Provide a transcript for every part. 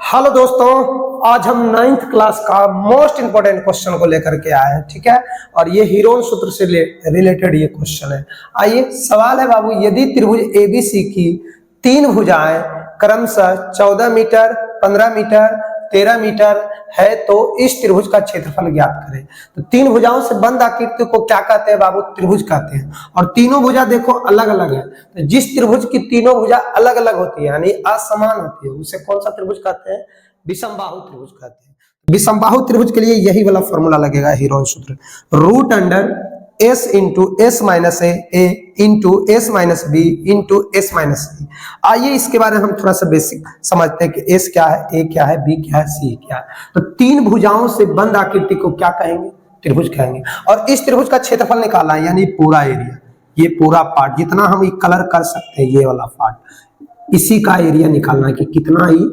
Hello दोस्तों, आज हम 9th क्लास का मोस्ट इंपोर्टेंट क्वेश्चन को लेकर के आए हैं। ठीक है, और ये हीरोन सूत्र से रिलेटेड ये क्वेश्चन है। आइए, सवाल है बाबू, यदि त्रिभुज एबीसी की तीन भुजाएं क्रमशः 14 मीटर, 15 मीटर, 13 मीटर है तो इस त्रिभुज का क्षेत्रफल ज्ञात करें। तो तीन भुजाओं से बंद आकृति को क्या कहते हैं बाबू? त्रिभुज कहते हैं। और तीनों भुजा देखो अलग अलग है, तो जिस त्रिभुज की तीनों भुजा अलग अलग होती है यानी असमान होती है उसे कौन सा त्रिभुज कहते हैं? विषमबाहु त्रिभुज कहते हैं। विषमबाहु त्रिभुज के लिए यही वाला फॉर्मूला लगेगा, हीरोन सूत्र, root under s into s minus a into s minus b into s minus c. आइए इसके बारे में हम थोड़ा सा बेसिक समझते हैं कि s क्या है, a क्या है, b क्या है, c क्या है। तो तीन भुजाओं से बंद आकृति को क्या कहेंगे? त्रिभुज कहेंगे। और इस त्रिभुज का क्षेत्रफल निकालना है, यानी पूरा एरिया, ये पूरा पार्ट जितना हम कलर कर सकते हैं, ये वाला पार्ट, इसी का एरिया निकालना है कि कितना ही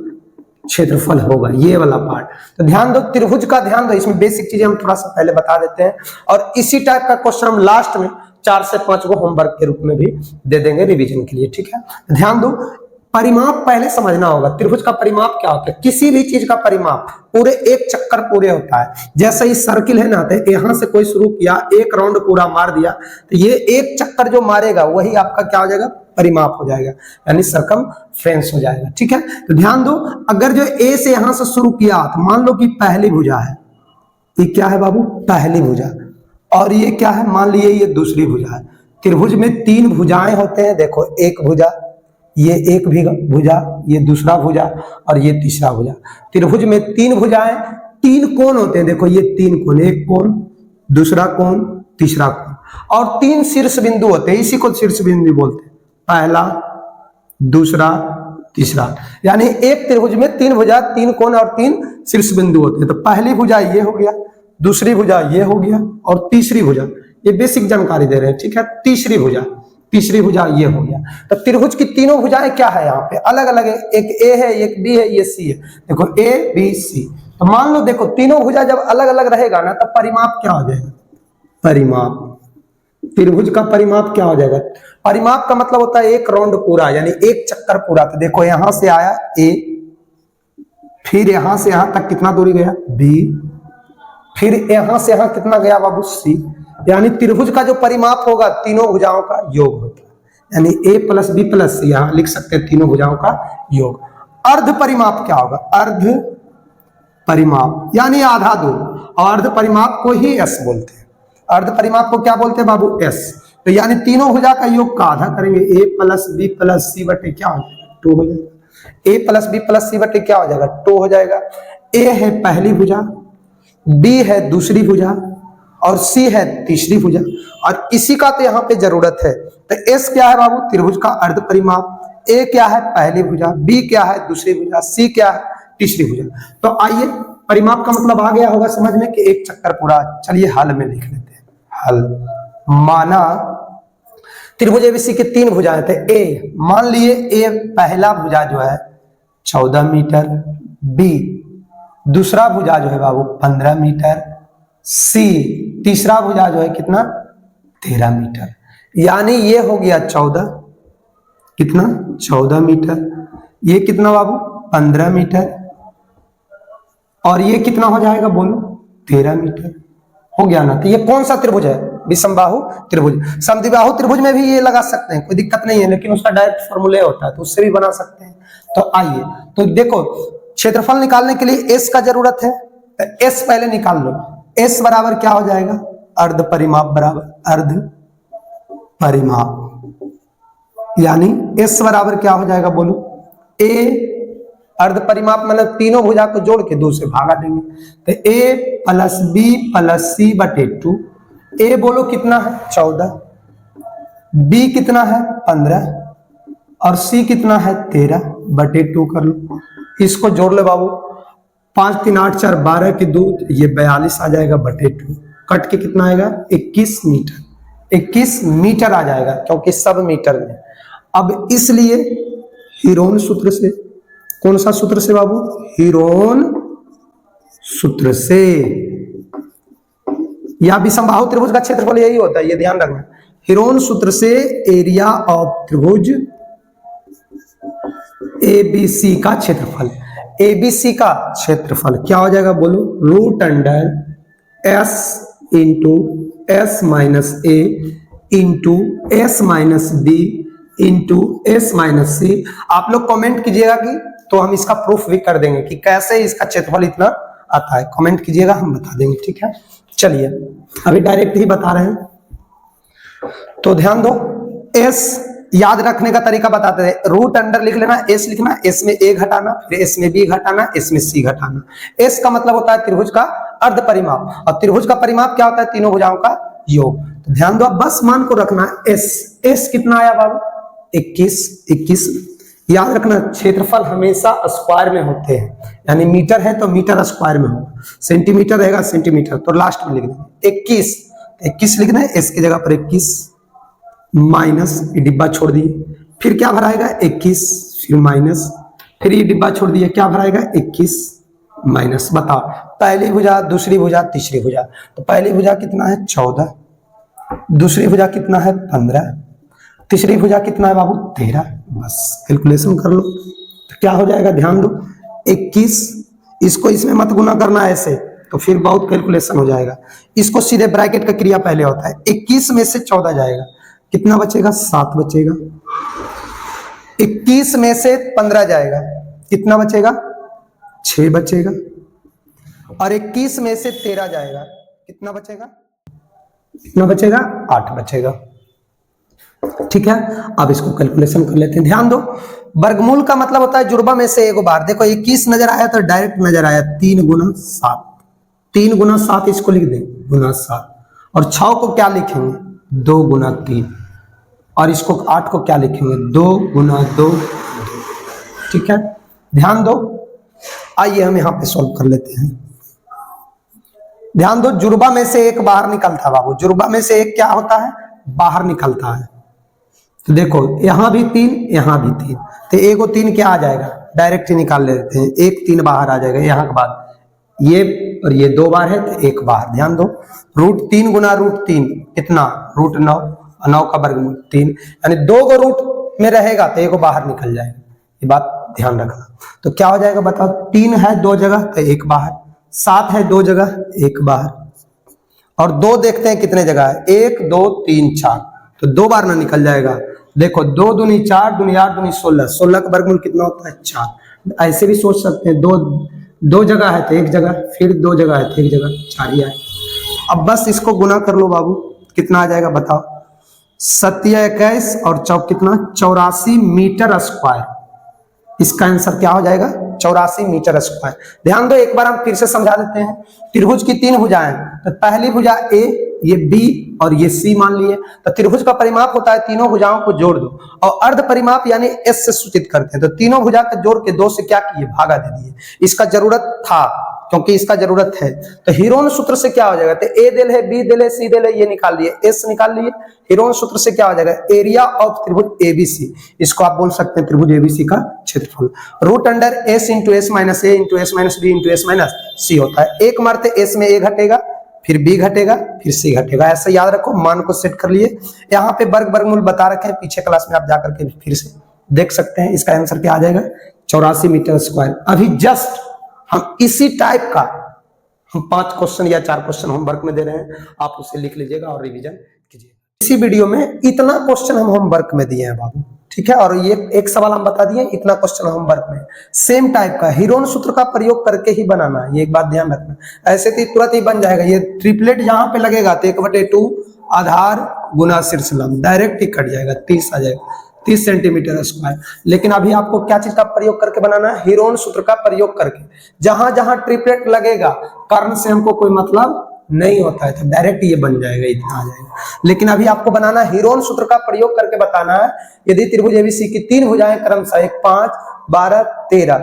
क्षेत्रफल होगा, ये वाला पार्ट। तो ध्यान दो, त्रिभुज का ध्यान दो, इसमें बेसिक चीजें हम थोड़ा सा पहले बता देते हैं और इसी टाइप का क्वेश्चन हम लास्ट में 4 से 5 को होमवर्क के रूप में भी दे देंगे रिवीजन के लिए। ठीक है, ध्यान दो, परिमाप पहले समझना होगा। त्रिभुज का परिमाप क्या होता है? किसी भी चीज का परिमाप पूरे एक चक्कर पूरे होता है। जैसे ही सर्किल है ना, तो यहां से कोई शुरू किया, एक राउंड पूरा मार दिया, तो ये एक चक्कर जो मारेगा वही आपका क्या हो जाएगा? परिमाप हो जाएगा, यानी सरकमफ्रेंस हो जाएगा। ठीक है, तो ध्यान दो, अगर जो ए से यहां से शुरू किया तो मान लो कि पहली भुजा है, ये क्या है बाबू? पहली भुजा। और ये क्या है? मान लिए ये दूसरी भुजा है। त्रिभुज में तीन भुजाएं होते हैं, देखो, एक भुजा, ये एक भुजा, ये दूसरा भुजा और ये तीसरा भुजा। त्रिभुज में तीन भुजाएं, तीन कोण होते हैं, देखो ये तीन कोण, एक कोण, दूसरा कोण, तीसरा कोण, और तीन शीर्ष बिंदु होते हैं, इसी को शीर्ष बिंदु बोलते हैं, पहला, दूसरा, तीसरा। यानी एक त्रिभुज में तीन भुजा, तीन कोण और तीन शीर्ष बिंदु होते हैं। तो पहली भुजा ये हो गया, दूसरी भुजा ये हो गया और तीसरी भुजा, ये बेसिक जानकारी दे रहे हैं। ठीक है, तीसरी भुजा ये हो गया। तो त्रिभुज की तीनों भुजाएं क्या है? यहाँ पे अलग अलग है, एक ए है, एक बी है, ये सी है। देखो ए बी सी, तो मान लो देखो तीनों भुजा जब अलग अलग रहेगा ना, तब परिमाप क्या हो जाएगा? परिमाप, त्रिभुज का परिमाप क्या हो जाएगा? परिमाप का मतलब होता है एक राउंड पूरा, यानी एक चक्कर पूरा। तो देखो यहां से आया ए, फिर यहां से यहां तक कितना दूरी गया? बी, फिर यहां से यहां कितना गया बाबू? सी। यानी त्रिभुज का जो परिमाप होगा तीनों भुजाओं का योग होता है, यानी ए प्लस बी प्लस सी, यहां लिख सकते हैं तीनों भुजाओं का योग। अर्ध परिमाप क्या होगा? अर्ध परिमाप यानी आधा दूर, और अर्ध परिमाप को ही एस बोलते हैं। अर्ध परिमाप को क्या बोलते हैं बाबू? एस। तो यानी तीनों भुजा का योग का आधा करेंगे, ए प्लस बी प्लस सी बटे क्या हो जाएगा? 2 हो जाएगा। ए प्लस बी प्लस सी बटे क्या हो जाएगा? 2 हो जाएगा। ए है पहली भुजा, बी है दूसरी भुजा और सी है तीसरी भुजा, और इसी का तो यहाँ पे जरूरत है। तो एस क्या है बाबू? त्रिभुज का अर्ध परिमाप। ए क्या है? पहली भुजा। बी क्या है? दूसरी भुजा। सी क्या है? तीसरी भुजा। तो आइए, परिमाप का मतलब आ गया होगा समझ में कि एक चक्कर पूरा। चलिए हल में लिख लेते हैं। हल, माना त्रिभुज एबीसी की तीन भुजाएं थे। ए, मान लिए ए पहला भुजा जो है 14 मीटर, बी दूसरा भुजा जो है बाबू 15 मीटर, सी तीसरा भुजा जो है कितना? 13 मीटर। यानी ये हो गया 14, कितना? 14 मीटर। ये कितना बाबू? 15 मीटर। और ये कितना हो जाएगा बोलो? 13 मीटर। हो गया ना? तो ये कौन सा त्रिभुज है? विषमबाहु त्रिभुज। समद्विबाहु त्रिभुज में भी ये लगा सकते हैं, कोई दिक्कत नहीं है, लेकिन उसका डायरेक्ट फॉर्मूले होता है, तो उससे भी बना सकते हैं। तो आइए, तो देखो, क्षेत्रफल निकालने के लिए एस का जरूरत है, तो एस पहले निकाल लो। एस बराबर क्या हो जाएगा? अर्ध परिमाप बराबर अर्ध परिमाप, यानी एस बराबर क्या हो जाएगा बोलो? ए अर्ध परिमाप मतलब तीनों भुजा को जोड़ के 2 से भागा देंगे, तो ए प्लस बी प्लस सी बटे 2। ए बोलो कितना है? 14, बी कितना है? 15, और सी कितना है? 13 बटे 2 कर लो। इसको जोड़ ले बाबू, 5 3 8 4 12 के 2, ये 42 आ जाएगा बटे 2। कट के कितना आएगा? 21 मीटर। 21 मीटर आ जाएगा, क्योंकि सब मीटर में। अब इसलिए हीरोन सूत्र से, कौन सा सूत्र से बाबू? हीरोन सूत्र से, या विषमबाहु त्रिभुज का क्षेत्रफल यही होता है, ये ध्यान रखना। हीरोन सूत्र से एरिया ऑफ त्रिभुज एबीसी का क्षेत्रफल, एबीसी का क्षेत्रफल क्या हो जाएगा बोलो, root under s into s minus a into s minus b into s minus c. आप लोग कमेंट कीजिएगा कि तो हम इसका प्रूफ भी कर देंगे कि कैसे इसका क्षेत्रफल इतना आता है, कमेंट कीजिएगा हम बता देंगे, ठीक है। चलिए अभी डायरेक्ट ही बता रहे हैं, तो ध्यान दो। एस याद रखने का तरीका बताते हैं, रूट अंडर लिख लेना, एस लिखना, एस में ए घटाना, फिर एस में बी घटाना, एस में सी घटाना। एस का मतलब होता है त्रिभुज का अर्ध परिमाप, और त्रिभुज का परिमाप क्या होता है, तीनों भुजाओं का योग। तो ध्यान दो, बस मान को रखना एस। एस कितना आया बाबू, 21। याद रखना क्षेत्रफल हमेशा स्क्वायर में होते हैं, यानी मीटर है तो मीटर स्क्वायर में होगा, सेंटीमीटर रहेगा सेंटीमीटर, तो लास्ट में लिख देना 21 लिखना है, एस की जगह पर 21 माइनस, ये डिब्बा छोड़ दिए, फिर क्या भराएगा 21, फिर माइनस, फिर ये डिब्बा छोड़ दिए, क्या भराएगा 21 माइनस। बताओ पहली भुजा, दूसरी भुजा, तीसरी भुजा, तो पहली भुजा कितना है 14, दूसरी भुजा कितना है 15, तीसरी भुजा कितना है बाबू 13। बस कैलकुलेशन कर लो तो क्या हो जाएगा, ध्यान दो 21, इसको इसमें मत गुना करना ऐसे, तो फिर बहुत कैलकुलेशन हो जाएगा। इसको सीधे ब्रैकेट का क्रिया पहले होता है, 21 में से 14 जाएगा, कितना बचेगा 7 बचेगा। 21 में से 15 जाएगा, कितना बचेगा 6 बचेगा, और 21 में से 13 जाएगा, कितना बचेगा, कितना बचेगा 8 बचेगा, ठीक है। अब इसको कैलकुलेशन कर लेते हैं, ध्यान दो। वर्गमूल का मतलब होता है जुड़वा में से एक बार। देखो 21 नजर आया तो डायरेक्ट नजर आया 3 गुना 7, 3 गुना 7 इसको लिख दें गुना 7, और 6 को क्या लिखेंगे 2 गुना 3, और इसको 8 को क्या लिखेंगे 2 गुना 2, ठीक है। ध्यान दो, आइए हम यहां पे सॉल्व कर लेते हैं। ध्यान दो, जुड़वा में से एक बाहर निकलता है बाबू, जुड़वा में से एक क्या होता है बाहर निकलता है। तो देखो यहां भी 3, यहां भी 3, तो एक और 3 क्या आ जाएगा, डायरेक्ट ही निकाल लेते हैं, 1 3 बाहर आ जाएगा, यहां के बाद ये और ये 2 बार है तो 1 बाहर। ध्यान दो, रूट 3 गुना रूट 3 कितना, रूट 9, 9 का वर्गमूल 3, यानी 2 को रूट में रहेगा तो 1 बाहर निकल जाएगा, ये बात ध्यान रखना। तो क्या हो जाएगा बताओ, 3 है 2 जगह तो 1 बाहर, 7 है 2 जगह 1 बाहर, और 2 देखते हैं कितने जगह है, 1 2 3 4, तो 2 बार ना निकल जाएगा। देखो 2 दूनी 4, दूनी 8, दूनी 16, 16 का वर्गमूल कितना होता है 4। ऐसे भी सोच सकते हैं, 2 जगह है तो 1 जगह, फिर 2 जगह है तो 1 जगह, 4 ही आए। अब बस इसको गुना कर लो बाबू, कितना आ जाएगा बताओ, 7 21 और 4 कितना 84 मीटर स्क्वायर। इसका आंसर क्या हो जाएगा 84 मीटर स्क्वायर। ध्यान दो, एक बार हम फिर से समझा देते हैं। त्रिभुज की 3 भुजाएं, तो पहली भुजा ए, ये बी और ये सी मान लिए, तो त्रिभुज का परिमाप होता है तीनों भुजाओं को जोड़ दो, और अर्ध परिमाप यानी एस से सूचित करते हैं। तो तीनों भुजा का जोड़ के 2 से क्या किए भागा दे दिए, इसका जरूरत था क्योंकि इसका जरूरत है। तो हीरोन सूत्र से क्या हो जाएगा, तो ए दिल है, बी दिल है, सी दिल है, ये निकाल लिए, एस निकाल लिए। हीरोन सूत्र से क्या हो जाएगा, एरिया ऑफ त्रिभुज एबीसी, इसको आप बोल सकते हैं त्रिभुज एबीसी का क्षेत्रफल। Root under s into s minus a into s minus b into s minus c होता है। एक मारते एस में ए घटेगा, फिर बी घटेगा, फिर सी घटेगा, ऐसा याद रखो। मान को सेट कर लिए, यहाँ पे वर्ग वर्गमूल बता रखे हैं, पीछे क्लास में आप जाकर के फिर से देख सकते हैं। इसका आंसर क्या आ जाएगा 84 मीटर स्क्वायर। अभी जस्ट हम इसी टाइप का हम 5 क्वेश्चन या 4 क्वेश्चन होमवर्क में दे रहे हैं, आप उसे लिख लीजिएगा और रिवीजन कीजिएगा। इसी वीडियो में इतना क्वेश्चन हम होमवर्क में दिए हैं बाबू, ठीक है। और ये एक सवाल हम बता दिए, इतना क्वेश्चन होमवर्क में सेम टाइप का हीरोन सूत्र का प्रयोग करके ही बनाना है, ये एक बात ध्यान रखना। ऐसे तो तुरंत ही बन जाएगा, ये ट्रिपलेट जहां पे लगेगा तो 1/2 आधार गुना शीर्ष लंब डायरेक्ट ही कट जाएगा, 30 आ जाएगा, 30 सेंटीमीटर स्क्वायर। लेकिन अभी आपको क्या चीज का प्रयोग करके बनाना है, हीरोन सूत्र का प्रयोग करके। जहां जहां ट्रिपलेट लगेगा कर्ण से हमको कोई मतलब नहीं होता है, तो डायरेक्ट ये बन जाएगा, इतना आ जाएगा। लेकिन अभी आपको बनाना है हीरोन सूत्र का प्रयोग करके बताना है। यदि त्रिभुज एबीसी की 3 भुजाएं क्रमशः 1 5 12 13,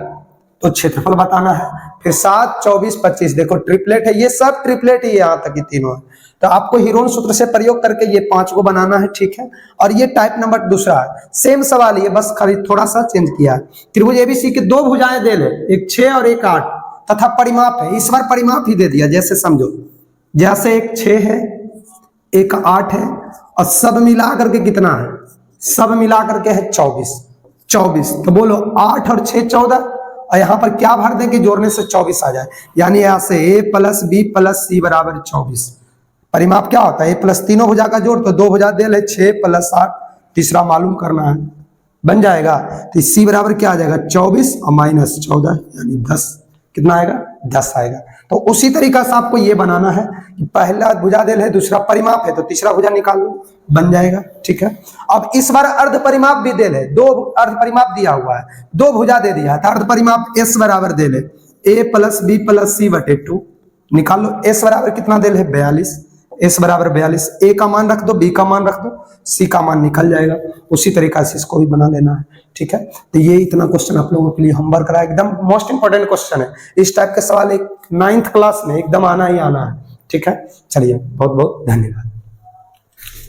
तो क्षेत्रफल बताना है। फिर 7 24 25, देखो ट्रिपलेट है, ये सब ट्रिपलेट ही यहाँ तक ही तीनों है। तो आपको हीरोन सूत्र से प्रयोग करके ये 5 को बनाना है, ठीक है। और ये टाइप नंबर दूसरा है, सेम सवाल ये बस खाली थोड़ा सा चेंज किया है। त्रिभुज एबीसी की 2 भुजाएं दे ले, एक 6 और एक 8 तथा परिमाप है, इस बार परिमाप ही दे दिया, जैसे समझो, जैसे एक 6 है एक 8 है, और सब मिला करके कितना है, सब मिला करके है 24। तो बोलो 8 और 6 14, और यहाँ पर क्या भर दें कि जोड़ने से 24 आ जाए, यानी यहाँ से a प्लस बी प्लस सी बराबर 24। परिमाप क्या होता है, a प्लस तीनों भुजा का जोड़, तो 2 भुजा दे ले 6 प्लस 8, तीसरा मालूम करना है, बन जाएगा। तो सी बराबर क्या आ जाएगा 24 और माइनस 14 यानी 10, कितना आएगा 10 आएगा। तो उसी तरीका से आपको ये बनाना है कि पहला भुजा दे है, दूसरा परिमाप है, तो तीसरा भुजा निकाल लो, बन जाएगा। ठीक है, अब इस बार अर्ध परिमाप भी दे ले, 2 अर्ध परिमाप दिया हुआ है, 2 भुजा दे दिया है, तो अर्ध परिमाप s बराबर दे ले a प्लस बी प्लस सी बटे 2, निकाल लो। s बराबर कितना दे ले 42, s बराबर 42, a का मान रख दो, b का मान रख दो, c का मान निकल जाएगा। उसी तरीका से इसको भी बना लेना है। ठीक है, तो ये इतना क्वेश्चन आप लोगों के लिए होमवर्क रहा, एकदम मोस्ट इंपोर्टेंट क्वेश्चन है। इस टाइप के सवाल एक 9th क्लास में एकदम आना ही आना है। ठीक है, चलिए बहुत बहुत धन्यवाद।